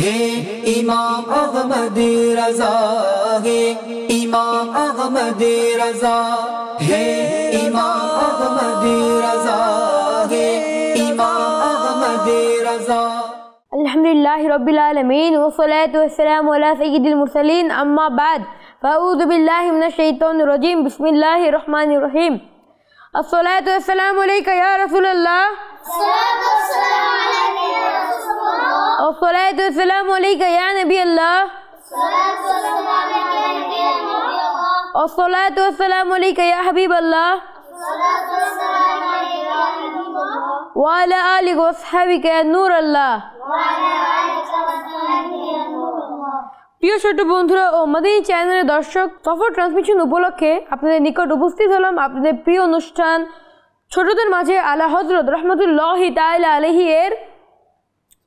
हे इमाम अहमद रजा, हे इमाम अहमद रजा, हे इमाम अहमद रजा, हे इमाम अहमद रजा। अल्हम्दुलिल्लाहि रब्बिल आलमीन वस्सलातु वस्सलामु अला सय्यिदिल मुरसलीन अम्मा बाद फ़अऊज़ु बिल्लाहि मिनश शैतानिर रजीम बिस्मिल्लाहिर रहमानिर रहीम। अस्सलातु वस्सलामु अलैका या रसूलल्लाह, अस्सलातु वस्सलामु अलैका या नबी अल्लाह, अस्सलातु वस्सलामु अलैका या हबीब अल्लाह व अला आलिका व अस्हाबिका या नूर अल्लाह। প্রিয় ছোট বন্ধুরা ও মাদানী চ্যানেলের দর্শক, সফর ট্রান্সমিশন উপলক্ষে আপনাদের নিকট উপস্থিত হলাম আপনাদের প্রিয় অনুষ্ঠান ছোটদের মাঝে আলা হযরত রাহমাতুল্লাহি তাআলা আলাইহি এর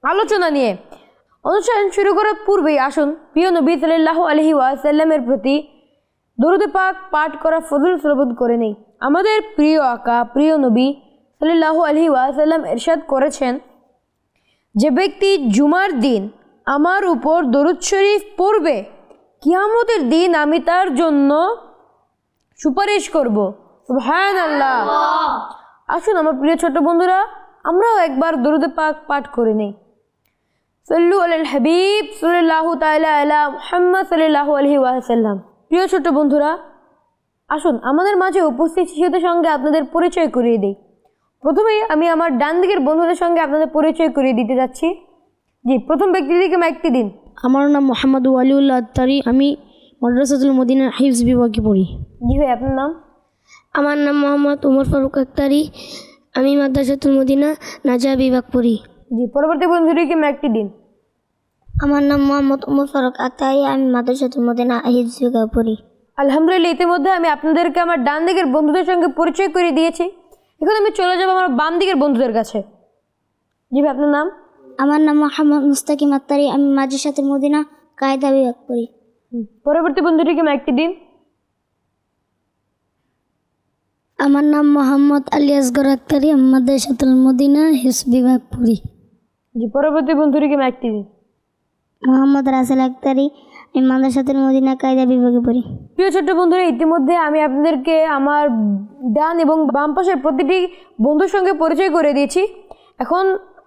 আলোচনা নিয়ে। অনুষ্ঠান শুরু করার পূর্বেই আসুন প্রিয় নবী সাল্লাল্লাহু আলাইহি ওয়াসাল্লামের প্রতি দরুদ পাক পাঠ করা ফজিলত শ্রবণ করে নেই। আমাদের প্রিয় আকা প্রিয় নবী সাল্লাল্লাহু আলাইহি ওয়াসাল্লাম ইরশাদ করেছেন, যে ব্যক্তি জুমার দিন আমার উপর দরুদ শরীফ পড়বে, কিয়ামতের দিন আমি তার জন্য সুপারিশ করব। সুবহানাল্লাহ। আসুন আমার প্রিয় ছোট বন্ধুরা, আমরাও একবার দরুদ পাক পাঠ করে নেই। সাল্লু আলাল হাবিব সাল্লাল্লাহু তাআলা আলা মুহাম্মদ সাল্লাল্লাহু আলাইহি ওয়াসাল্লাম। প্রিয় ছোট বন্ধুরা, আসুন আমাদের মাঝে উপস্থিত শিশুদের সঙ্গে আপনাদের পরিচয় করিয়ে দিই। প্রথমেই আমি আমার ডান দিকের বন্ধুদের সঙ্গে আপনাদের পরিচয় করিয়ে দিতে যাচ্ছি। জি, প্রথম ব্যক্তিটিকে মাইকটি দিন। আমার নাম মোহাম্মদ ওয়ালিউল্লাহ আত্তারি, আমি মাদ্রাসাতুল মদিনা হিফজ বিভাগে পড়ি। জি ভাই, আপনার নাম? আমার নাম মোহাম্মদ উমর ফারুক আক্তারি, আমি মাদ্রাসাতুল মদিনা নাজা বিভাগ পড়ি। জি, পরবর্তী বন্ধুটিকে মাইকটি দিন। আমার নাম মোহাম্মদ উমর ফারুক আক্তারি, আমি মাদ্রাসাতুল মদিনা হিফজ বিভাগে পড়ি। আলহামদুলিল্লাহ, ইতিমধ্যে আমি আপনাদেরকে আমার ডান দিকের বন্ধুদের সঙ্গে পরিচয় করিয়ে দিয়েছি। এখন আমি চলে যাব আমার বাম দিকের বন্ধুদের কাছে। জি ভাই, আপনার নাম? আমার নাম মোহাম্মদ মুস্তাকিম আত্তারি, আমি মাদ্রাসাতুল মদিনা কায়দা বিভাগ পড়ি। পরবর্তী বন্ধুটিকে মাইকটি দিন। আমার নাম মোহাম্মদ আলী আসগর আক্তারি, আমি মাদ্রাসাতুল মদিনা হিফজ বিভাগ পড়ি। জি, পরবর্তী বন্ধুটিকে মাইকটি দিন। মোহাম্মদ রাসেল আক্তারি, আমি মাদ্রাসাতুল মদিনা কায়দা বিভাগে পড়ি। প্রিয় ছোট্ট বন্ধুরা, ইতিমধ্যে আমি আপনাদেরকে আমার ডান এবং বাম পাশের প্রতিটি বন্ধুর সঙ্গে পরিচয় করে দিয়েছি। এখন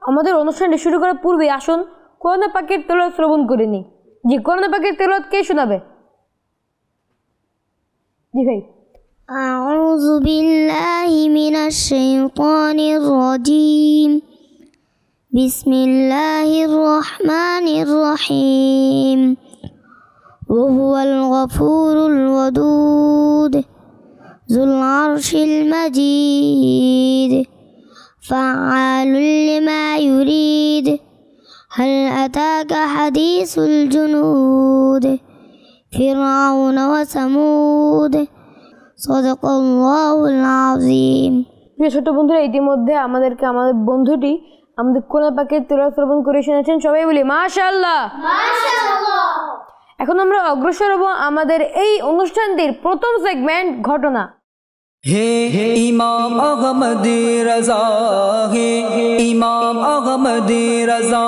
আমাদের অনুষ্ঠানটি শুরু করার পূর্বে আসুন কোরআন পাকের তেলাওয়াত শ্রবণ করে নিই। জি, কোরআন পাকের তেলাওয়াত কে শোনাবে? জি ভাই। আউযু বিল্লাহি মিনাশ শাইতানির রাজীম, বিসমিল্লাহির রহমানির রহিম, ওয়া হুয়াল গফুরুল ওয়াদুদ যুল আরশিল মাজিদ ফাআলুল লিমা ইউরিদ হাল আতাকা হাদিসুল জুনুদ ফিরআউন ওয়া সামুদ সাদাকাল্লাহুল আযীম। প্রিয় ছোট বন্ধুরা, ইতিমধ্যে আমাদেরকে আমাদের বন্ধুটি আমাদের কোরআন পাকের তেলাওয়াত শ্রবণ করে শুনেছেন। সবাই বলি মাশাআল্লাহ, মাশাআল্লাহ। এখন আমরা অগ্রসর হব আমাদের এই অনুষ্ঠানটির প্রথম সেগমেন্ট ঘটনা। हे इमाम अहमद रजा, हे इमाम अहमद रजा।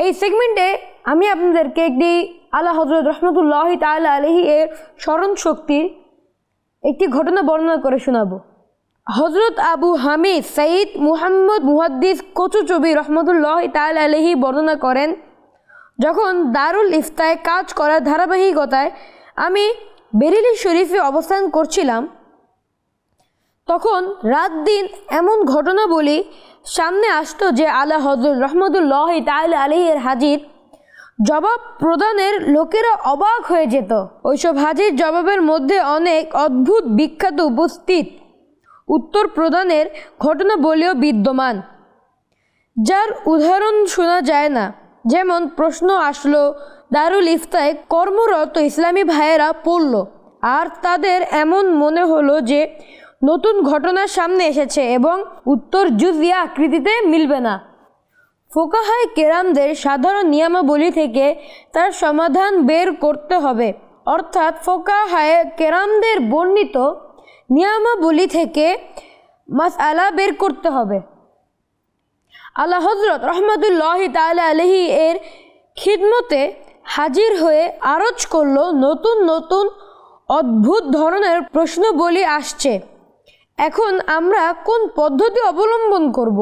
এই সেগমেন্টে আমি আপনাদেরকে একটি আলা হযরত রাহমাতুল্লাহি তাআলা আলাইহি এর স্মরণ শক্তির একটি ঘটনা বর্ণনা করে শোনাবো। হযরত আবু হামিদ সাইদ মুহাম্মদ মুহাদ্দিস কচুচবি রহমতুল্লাহি তাআলা আলাইহি বর্ণনা করেন, যখন দারুল ইফতায় কাজ করার ধারাবাহিকতায় আমি বেরেলি শরীফে অবস্থান করছিলাম, তখন রাত দিন এমন ঘটনাবলী সামনে আসতো যে আলা হযরত রাহমাতুল্লাহি তাআলা আলাইহি এর হাজির জবাব প্রদানের লোকেরা অবাক হয়ে যেত। ওইসব হাজির জবাবের মধ্যে অনেক অদ্ভুত বিখ্যাত উপস্থিত উত্তর প্রদানের ঘটনাবলীও বিদ্যমান, যার উদাহরণ শোনা যায় না। যেমন প্রশ্ন আসলো, দারুল ইফতায় কর্মরত ইসলামী ভাইয়েরা পড়ল, আর তাদের এমন মনে হলো যে নতুন ঘটনার সামনে এসেছে এবং উত্তর জুজিয়া আকৃতিতে মিলবে না। ফোকাহায়ে কেরামদের সাধারণ নিয়মাবলী থেকে তার সমাধান বের করতে হবে, অর্থাৎ ফোকাহায়ে কেরামদের বর্ণিত নিয়মাবলী থেকে মাসআলা বের করতে হবে। আলা হযরত রাহমাতুল্লাহি তাআলা আলাইহি এর খিদমতে হাজির হয়ে আরজ করলো নতুন নতুন অদ্ভুত ধরনের প্রশ্নবলী আসছে, এখন আমরা কোন পদ্ধতি অবলম্বন করব?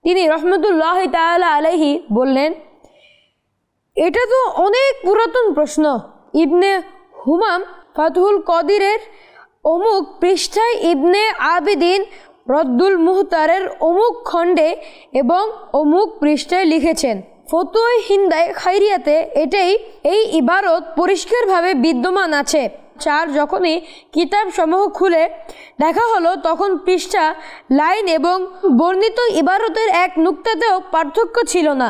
তিনি রহমতুল্লাহ তাআলা আলাইহি বললেন, এটা তো অনেক পুরাতন প্রশ্ন। ইবনে হুমাম ফাতহুল কদিরের অমুক পৃষ্ঠায় ইবনে আবিদিন রদ্দুল মুহতারের অমুক খণ্ডে এবং অমুক পৃষ্ঠায় লিখেছেন। ফতুয়া হিন্দায় খাইরিয়াতে এই ইবারত পরিষ্কারভাবে বিদ্যমান আছে। যখনই কিতাব সমূহ খুলে দেখা হলো তখন পৃষ্ঠা, লাইন এবং বর্ণিত ইবারতের এক নুক্তাতেও পার্থক্য ছিল না।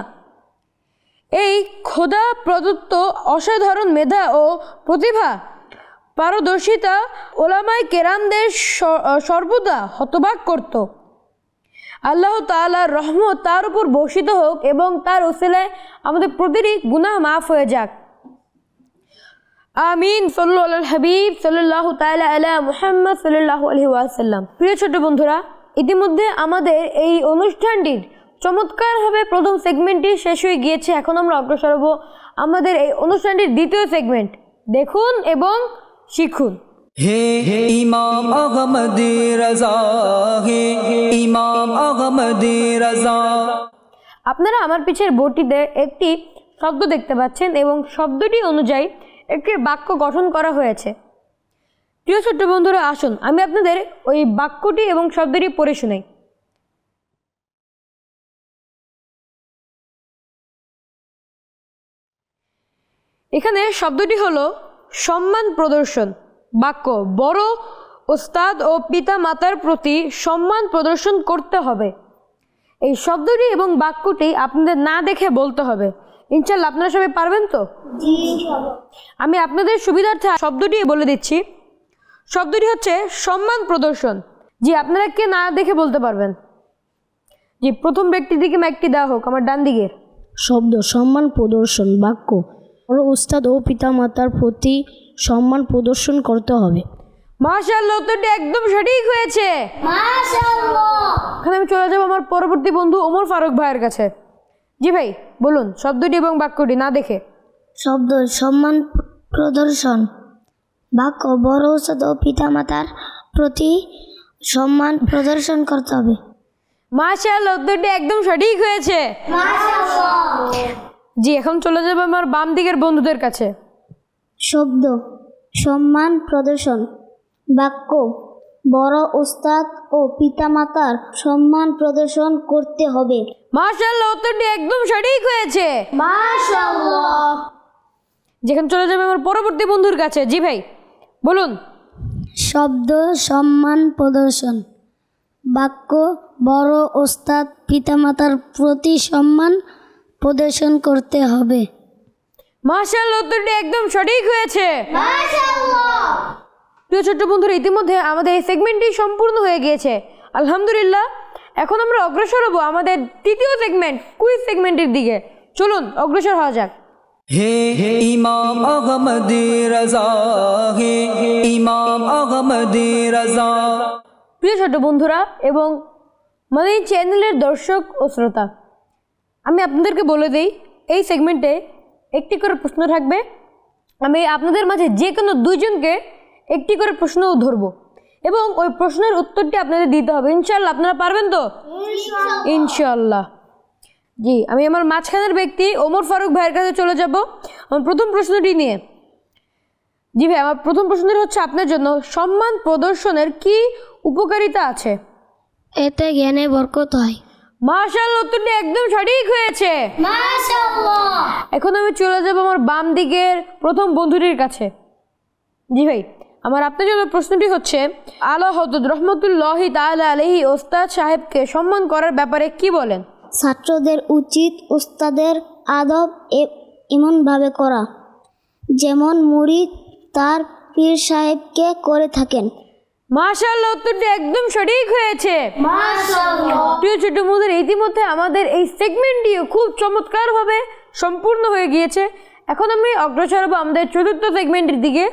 এই খোদা প্রদত্ত অসাধারণ মেধা ও প্রতিভা পারদর্শিতা ওলামায়ে কেরামদের সর্বদা হতবাক করত। আল্লাহ তাআলার রহমত তার উপর বর্ষিত হোক এবং তার উসিলায় আমাদের প্রতিটি গুনাহ মাফ হয়ে যাক। আমিন। সাল্লাল্লাহু আলাল হাবিব সাল্লাল্লাহু তাআলা আলা মুহাম্মদ সাল্লাল্লাহু আলাইহি ওয়াসাল্লাম। প্রিয় ছোট বন্ধুরা, ইতিমধ্যে আমাদের এই অনুষ্ঠানটির চমৎকারভাবে প্রথম সেগমেন্টটি শেষ হয়ে গিয়েছে। এখন আমরা অগ্রসর হব আমাদের এই অনুষ্ঠানটির দ্বিতীয় সেগমেন্ট। দেখুন এবং শিখুন। হে ইমাম আহমদী রাজা, হে ইমাম আহমদী রাজা। আপনারা আমার পিছের বোর্ডটিতে একটি শব্দ দেখতে পাচ্ছেন এবং শব্দটি অনুযায়ী একটি বাক্য গঠন করা হয়েছে। প্রিয় ছোট্ট বন্ধুরা, আসুন আমি আপনাদের ওই বাক্যটি এবং শব্দটি পড়ে শোনাই। এখানে শব্দটি হলো সম্মান প্রদর্শন। বাক্য, বড় ওস্তাদ ও পিতা মাতার প্রতি সম্মান প্রদর্শন করতে হবে। এই শব্দটি এবং বাক্যটি আপনাদের না দেখে বলতে হবে। ইনশাআল্লাহ আপনারা সবাই পারবেন তো? আমি আপনাদের সুবিধার্থে শব্দটি বলে দিচ্ছি। শব্দটি হচ্ছে সম্মান প্রদর্শন। জি, আপনারা কে না দেখে বলতে পারবেন? জি, প্রথম ব্যক্তির দিকে মাইকটি দেওয়া হোক, আমার ডান দিকে। শব্দ সম্মান প্রদর্শন। বাক্য, বড় উস্তাদ ও পিতামাতার প্রতি সম্মান প্রদর্শন করতে হবে। মাশাআল্লাহ, উত্তরটি একদম সঠিক হয়েছে। মাশাআল্লাহ। এখন আমি চলে যাব আমার পরবর্তী বন্ধু ওমর ফারুক ভাইয়ের কাছে। জি ভাই, বলুন শব্দটি এবং বাক্যটি না দেখে। শব্দ সম্মান প্রদর্শন। বাক্য, বড় উস্তাদ ও পিতামাতার প্রতি সম্মান প্রদর্শন করতে হবে। মাশাআল্লাহ, উত্তরটি একদম সঠিক হয়েছে। জি, এখন চলে যাব আমার বাম দিকের বন্ধুদের কাছে। শব্দ সম্মান প্রদর্শন। বাক্য, বড় উস্তাদ ও পিতামাতার সম্মান প্রদর্শন করতে হবে। মাশাআল্লাহ, উত্তরটি একদম সঠিক হয়েছে। মাশাআল্লাহ। যেখানে চলে যাবে আমার পরবর্তী বন্ধুর কাছে। জি ভাই, বলুন। শব্দ সম্মান প্রদর্শন। বাক্য, বড় ওস্তাদ পিতামাতার প্রতি সম্মান প্রদর্শন করতে হবে। মাশাআল্লাহ, উত্তরটি একদম সঠিক হয়েছে। মাশাআল্লাহ। প্রিয় ছোট্ট বন্ধুরা, ইতিমধ্যে আমাদের এই সেগমেন্টটি সম্পূর্ণ হয়ে গিয়েছে, আলহামদুলিল্লাহ। এখন আমরা অগ্রসর হব আমাদের তৃতীয় সেগমেন্ট, কুইজ সেগমেন্টের দিকে। চলুন অগ্রসর হওয়া যাক। হে ইমাম আহমদী রাজা, হে ইমাম আহমদী রাজা। প্রিয় ছোট বন্ধুরা এবং মাদানী চ্যানেলের দর্শক ও শ্রোতা, আমি আপনাদেরকে বলে দিই, এই সেগমেন্টে একটি করে প্রশ্ন থাকবে। আমি আপনাদের মাঝে যে কোনো দুইজনকে একটি করে প্রশ্ন ধরব এবং ওই প্রশ্নের উত্তরটি আপনাদের দিতে হবে। ইনশাআল্লাহ আপনারা পারবেন তো? ইনশাআল্লাহ। জি, আমি আমার মাঝখানের ব্যক্তি ওমর ফারুক ভাইয়ের কাছে চলে যাব আমার প্রথম প্রশ্নটি নিয়ে। জি ভাই, আমার প্রথম প্রশ্নটি হচ্ছে আপনার জন্য, সম্মান প্রদর্শনের কি উপকারিতা আছে? এতে জ্ঞানে বরকত হয়। মাশাআল্লাহ, উত্তরটি একদম সঠিক হয়েছে। মাশাআল্লাহ। এখন আমি চলে যাব আমার বাম দিকের প্রথম বন্ধুটির কাছে। জি ভাই, আমার আপনার জন্য প্রশ্নটি হচ্ছে, আলা হযরত রহমতুল্লাহি তাআলা আলাইহি ওস্তাদ সাহেবকে সম্মান করার ব্যাপারে কি বলেন? ছাত্রদের উচিত উস্তাদের আদব এমনভাবে করা যেমন মুরিদ তার পীর সাহেবকে করে থাকেন। মাশাআল্লাহ, উত্তরটি একদম সঠিক হয়েছে। মাশাআল্লাহ। প্রিয় ছোট বন্ধুরা, ইতিমধ্যে আমাদের এই সেগমেন্টটিও খুব চমৎকারভাবে সম্পূর্ণ হয়ে গিয়েছে। এখন আমি অগ্রসর হব আমাদের চতুর্থ সেগমেন্টের দিকে,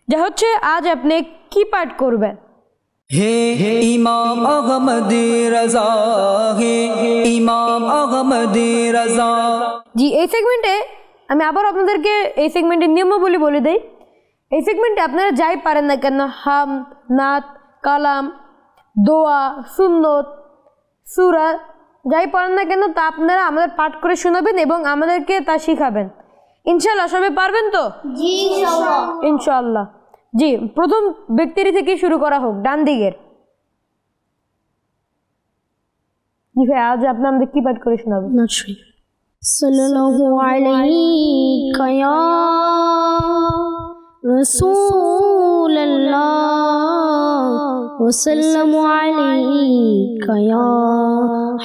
যা হচ্ছে আজ আপনি কি পাঠ করবেন। हे इमाम अहमदी रजा, हे इमाम अहमदी रजा। জি, এই সেগমেন্টে আমি আবার আপনাদেরকে এই সেগমেন্টের নিয়মাবলী বলে দেই। এই সেগমেন্টে আপনারা যাই পারেন না কেন, হাম, নাত, কালাম, দোয়া, সুন্নত, সূরা যাই পারেন না কেন তা আপনারা আমাদের পাঠ করে শোনাবেন এবং আমাদেরকে তা শিখাবেন। ইনশাআল্লাহ সবাই পারবেন তো? জি ইনশাআল্লাহ। ইনশাআল্লাহ। জি, প্রথম ব্যক্তির থেকে শুরু করা হোক, ডান দিকের। জি ভাই, আজ আপনি আমাদের কি পাঠ করে শোনাবেন? সাল্লাল্লাহু আলাইকা ইয়া রাসূলুল্লাহ ওয়া সাল্লামু আলাইকা ইয়া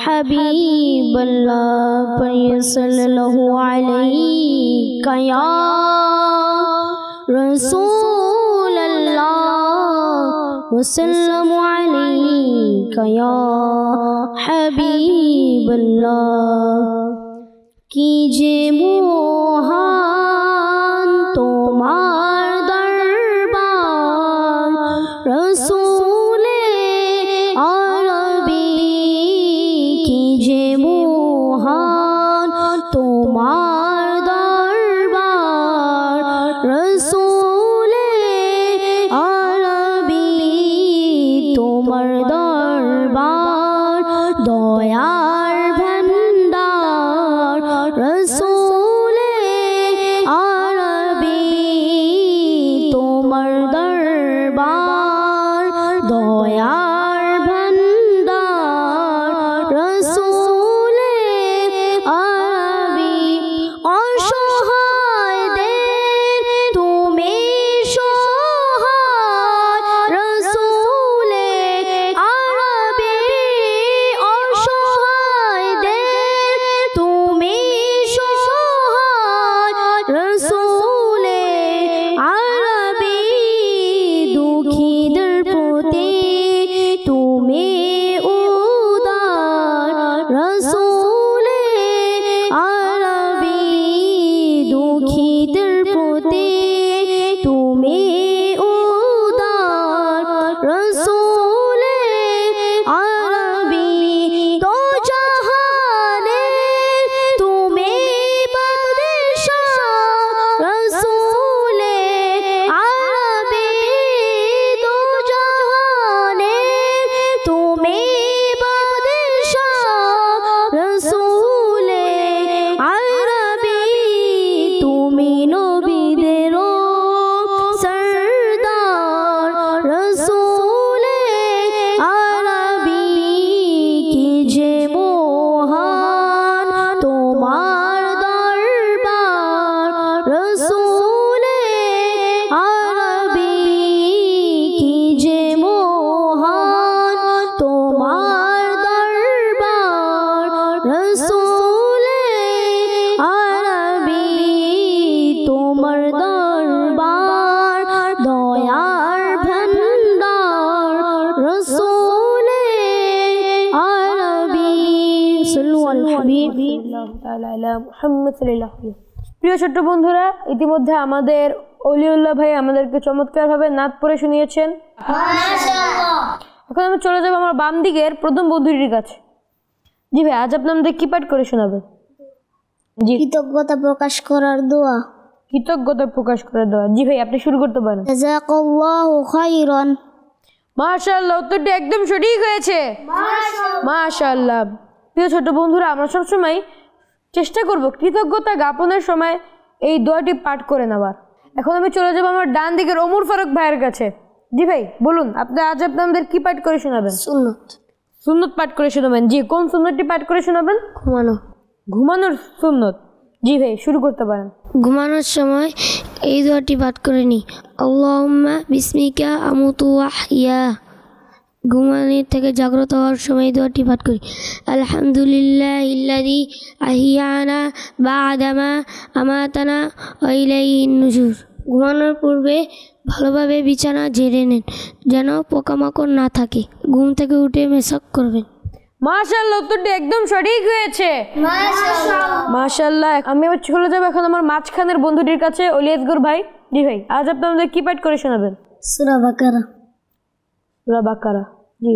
হাবিবাল্লাহ। সাল্লাল্লাহু আলাইকা ইয়া রাসূলুল্লাহ ওয়া সাল্লামু আলাইকা ইয়া হাবিবাল্লাহ। কি যে মহান তোমার দরবার, রসূলে আরবি। কি যে মহান তোমার দরবার, রসূলে আরবি। তোমার দরবার দয়ার ভান্ডার, রসূলে আরবি। তোমার দরবার দয়ার ভান্ডার, রসূলে আরবি। অসহায়দের তুমি সহায়, রসূলে আরবি। অসহায়দের তুমি সহায়, রসূলে আরবি। দুঃখীদের প্রতি তুমি উদার, রসূলে আরবি। দুঃখীদের প্রতি তুমি উদার, রসূলে আরবি। দো জাহানে তুমি বাদশাহ, রসূলে আরবি। দো জাহানে তুমি বাদশাহ, রসূলে আরবি। তুমি নবীদেরও সরদার, রসূলে আরবি। কি যে মহান তোমার দরবার, রসূলে আরবি। কি যে মহান তোমার দরবার, রসূলে আরবি। তোমার দরবার দয়ার ভান্ডার, রসূলে আরবি। সাল্লু আল হাবিব। প্রিয় ছোট্ট বন্ধুরা, ইতিমধ্যে আমাদের অলিউল্লাহ ভাই আমাদেরকে চমৎকারভাবে নাত পড়ে শুনিয়েছেন। এখন আমি চলে যাবো আমার বাম দিকের প্রথম বন্ধুটির কাছে। জি ভাই, আজ আপনি আমাদের কি পাঠ করে শোনাবেন? জি, কৃতজ্ঞতা প্রকাশ করার দোয়া। কৃতজ্ঞতা প্রকাশ করে দেওয়া। জি ভাই, আপনি শুরু করতে পারেন। জাযাকাল্লাহু খাইরান। মাশাআল্লাহ, উত্তরটি একদম সঠিক হয়েছে। মাশাআল্লাহ। প্রিয় ছোট বন্ধুরা, আমরা সবসময় চেষ্টা করব কৃতজ্ঞতা জ্ঞাপনের সময় এই দোয়াটি পাঠ করে নেওয়ার। এখন আমি চলে যাব আমার ডান দিকের ওমর ফারুক ভাইয়ের কাছে। জি ভাই, বলুন আপনি আজ আপনাদের কি পাঠ করে শোনাবেন? সুন্নত। সুন্নত পাঠ করে শোনাবেন। জি, কোন সুন্নতটি পাঠ করে শোনাবেন? ঘুমানো। ঘুমানোর সুন্নত। জি ভাই, শুরু করতে পারেন। ঘুমানোর সময় এই দোয়াটি পাঠ করে নি, আল্লাহুম্মা বিসমিকা আমুতু ওয়া আহইয়া। ঘুমানোর থেকে জাগ্রত হওয়ার সময় এই দোয়াটি পাঠ করি, আলহামদুলিল্লাহিল্লাযী আহিয়ানা বা'দামা আমাতানা ওয়া ইলাইহিন নুশুর। ঘুমানোর পূর্বে ভালোভাবে বিছানা ঝেড়ে নেন যেন পোকামাকড় না থাকে। ঘুম থেকে উঠে মেসাক করবেন। মাশাআল্লাহ, উত্তরটি একদম সঠিক হয়েছে। মাশাআল্লাহ। আমি আবার চলে যাবো এখন আমার মাঝখানের বন্ধুটির কাছে, অলি আসগর ভাই। জি ভাই, আজ আপনি আমাদের কি পাঠ করে শোনাবেন? সূরা বাকারা। সূরা বাকারা। জি,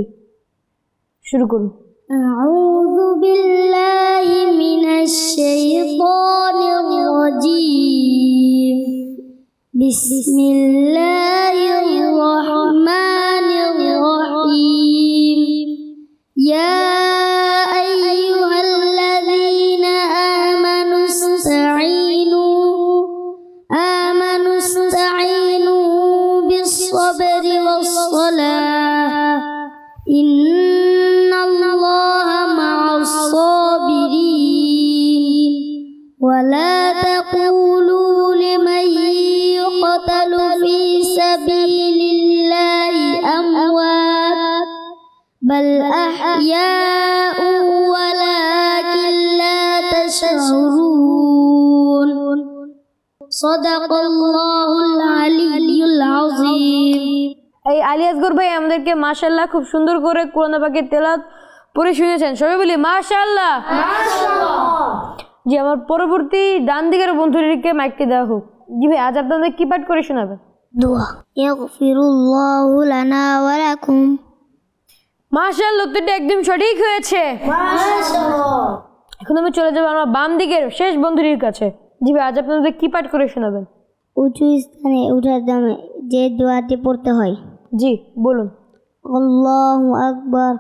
শুরু করুন। أعوذ بالله من الشيطان الرجيم بسم الله الرحمن الرحيم يا أيها الذين آمنوا استعينوا بالصبر والصلاة إن الله مع الصابرين ولا تقولوا لمن يقتل في سبيل الله أموات بل أحياء ولكن لا تشعرون صدق الله العلي العظيم। এই আলী আসগর ভাই আমাদেরকে মাশাআল্লাহ খুব সুন্দর করে কোরআন পাকের তেলাওয়াত পড়ে শুনিয়েছেন। সবাই বলি মাশাআল্লাহ। জি, আমার পরবর্তী ডান দিকের বন্ধুদেরকে মাইকটি দেওয়া হোক। জি ভাই, আজ আপনাদের কি পাঠ করে শোনাবেন? দোয়া ইয়াগফিরুল্লাহু লানা ওয়া লাকুম। মাশাআল্লাহ, উত্তরটা একদম সঠিক হয়েছে। মাশাআল্লাহ। এখন আমি চলে যাব আমার বাম দিকের শেষ বন্ধুদের কাছে। জি ভাই, আজ আপনাদের কি পাঠ করে শোনাবেন? উঁচু স্থানে উঠার দামে যে দোয়াটি পড়তে হয়। জি, বলুন। আল্লাহু আকবার।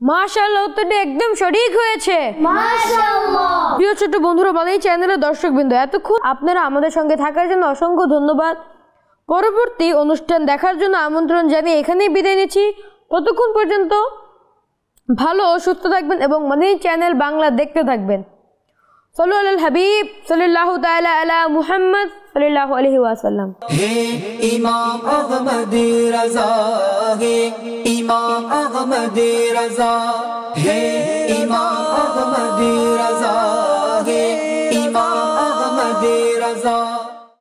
মাশাআল্লাহ, উত্তরটা একদম সঠিক হয়েছে। মাশাআল্লাহ। প্রিয় ছোট বন্ধুরা, বাংলা চ্যানেলের দর্শকবৃন্দ, এতক্ষণ আপনারা আমাদের সঙ্গে থাকার জন্য অসংখ্য ধন্যবাদ। পরবর্তী অনুষ্ঠান দেখার জন্য আমন্ত্রণ জানিয়ে এখানেই বিদায় নিচ্ছি। ততক্ষণ পর্যন্ত ভালো ও সুস্থ থাকবেন এবং মাদানী চ্যানেল বাংলা দেখতে থাকবেন। সাল্লু আলাল হাবিব সাল্লাল্লাহু তাআলা আলা মুহাম্মদ সাল্লাল্লাহু আলাইহি ওয়াসাল্লাম। হে ইমাম আহমদী রাজা, হে ইমাম আহমদী রাজা, হে ইমাম আহমদী রাজা, হে ইমাম আহমদী রাজা।